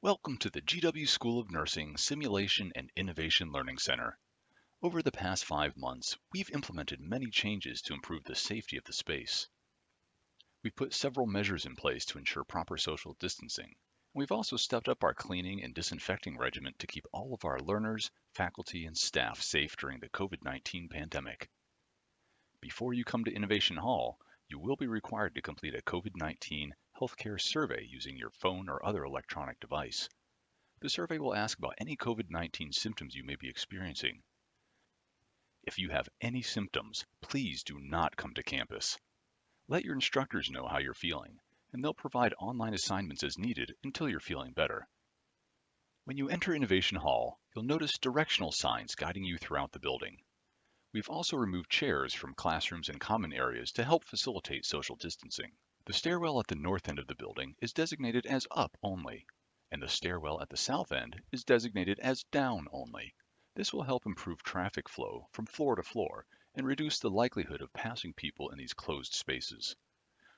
Welcome to the GW School of Nursing Simulation and Innovation Learning Center. Over the past 5 months, we've implemented many changes to improve the safety of the space. We've put several measures in place to ensure proper social distancing. We've also stepped up our cleaning and disinfecting regimen to keep all of our learners, faculty, and staff safe during the COVID-19 pandemic. Before you come to Innovation Hall, you will be required to complete a COVID-19 healthcare survey using your phone or other electronic device. The survey will ask about any COVID-19 symptoms you may be experiencing. If you have any symptoms, please do not come to campus. Let your instructors know how you're feeling, and they'll provide online assignments as needed until you're feeling better. When you enter Innovation Hall, you'll notice directional signs guiding you throughout the building. We've also removed chairs from classrooms and common areas to help facilitate social distancing. The stairwell at the north end of the building is designated as up only, and the stairwell at the south end is designated as down only. This will help improve traffic flow from floor to floor and reduce the likelihood of passing people in these closed spaces.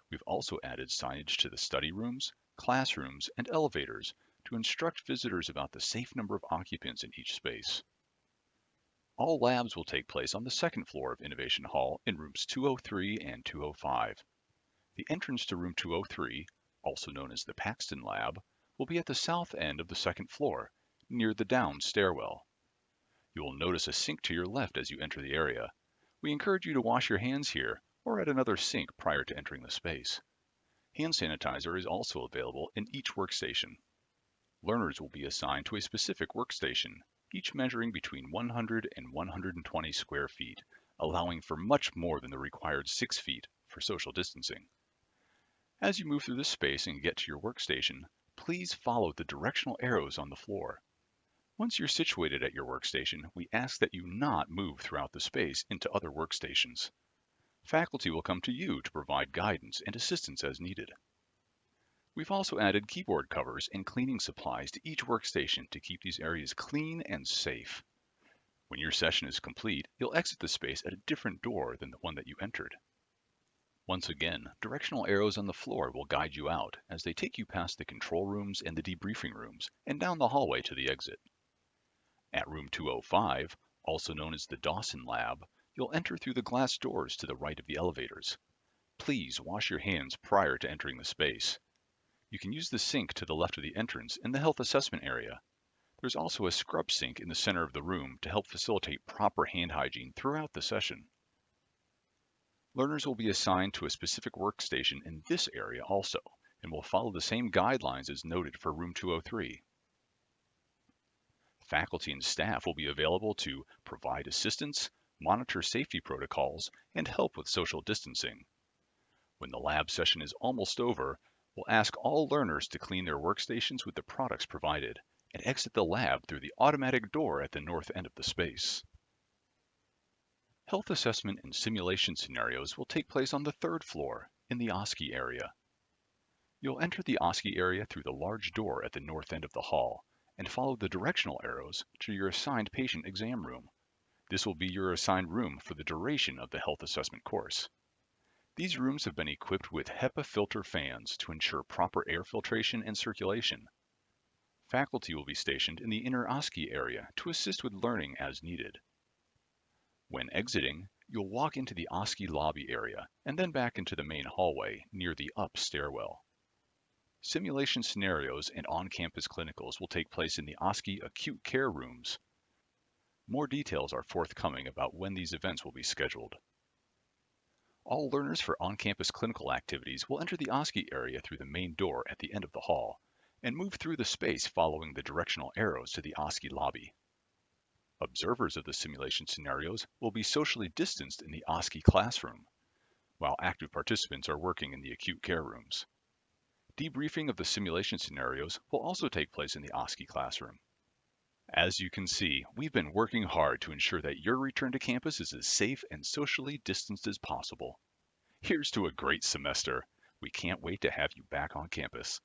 We've also added signage to the study rooms, classrooms, and elevators to instruct visitors about the safe number of occupants in each space. All labs will take place on the second floor of Innovation Hall in rooms 203 and 205. The entrance to room 203, also known as the Paxton Lab, will be at the south end of the second floor, near the down stairwell. You will notice a sink to your left as you enter the area. We encourage you to wash your hands here or at another sink prior to entering the space. Hand sanitizer is also available in each workstation. Learners will be assigned to a specific workstation, each measuring between 100 and 120 square feet, allowing for much more than the required 6 feet for social distancing. As you move through this space and get to your workstation, please follow the directional arrows on the floor. Once you're situated at your workstation, we ask that you not move throughout the space into other workstations. Faculty will come to you to provide guidance and assistance as needed. We've also added keyboard covers and cleaning supplies to each workstation to keep these areas clean and safe. When your session is complete, you'll exit the space at a different door than the one that you entered. Once again, directional arrows on the floor will guide you out as they take you past the control rooms and the debriefing rooms and down the hallway to the exit. At room 205, also known as the Dawson Lab, you'll enter through the glass doors to the right of the elevators. Please wash your hands prior to entering the space. You can use the sink to the left of the entrance in the health assessment area. There's also a scrub sink in the center of the room to help facilitate proper hand hygiene throughout the session. Learners will be assigned to a specific workstation in this area also, and will follow the same guidelines as noted for room 203. Faculty and staff will be available to provide assistance, monitor safety protocols, and help with social distancing. When the lab session is almost over, we'll ask all learners to clean their workstations with the products provided and exit the lab through the automatic door at the north end of the space. Health assessment and simulation scenarios will take place on the third floor in the OSCE area. You'll enter the OSCE area through the large door at the north end of the hall and follow the directional arrows to your assigned patient exam room. This will be your assigned room for the duration of the health assessment course. These rooms have been equipped with HEPA filter fans to ensure proper air filtration and circulation. Faculty will be stationed in the inner OSCE area to assist with learning as needed. When exiting, you'll walk into the OSCE lobby area and then back into the main hallway near the up stairwell. Simulation scenarios and on-campus clinicals will take place in the OSCE acute care rooms. More details are forthcoming about when these events will be scheduled. All learners for on-campus clinical activities will enter the OSCE area through the main door at the end of the hall and move through the space following the directional arrows to the OSCE lobby. Observers of the simulation scenarios will be socially distanced in the OSCE classroom, while active participants are working in the acute care rooms. Debriefing of the simulation scenarios will also take place in the OSCE classroom. As you can see, we've been working hard to ensure that your return to campus is as safe and socially distanced as possible. Here's to a great semester. We can't wait to have you back on campus.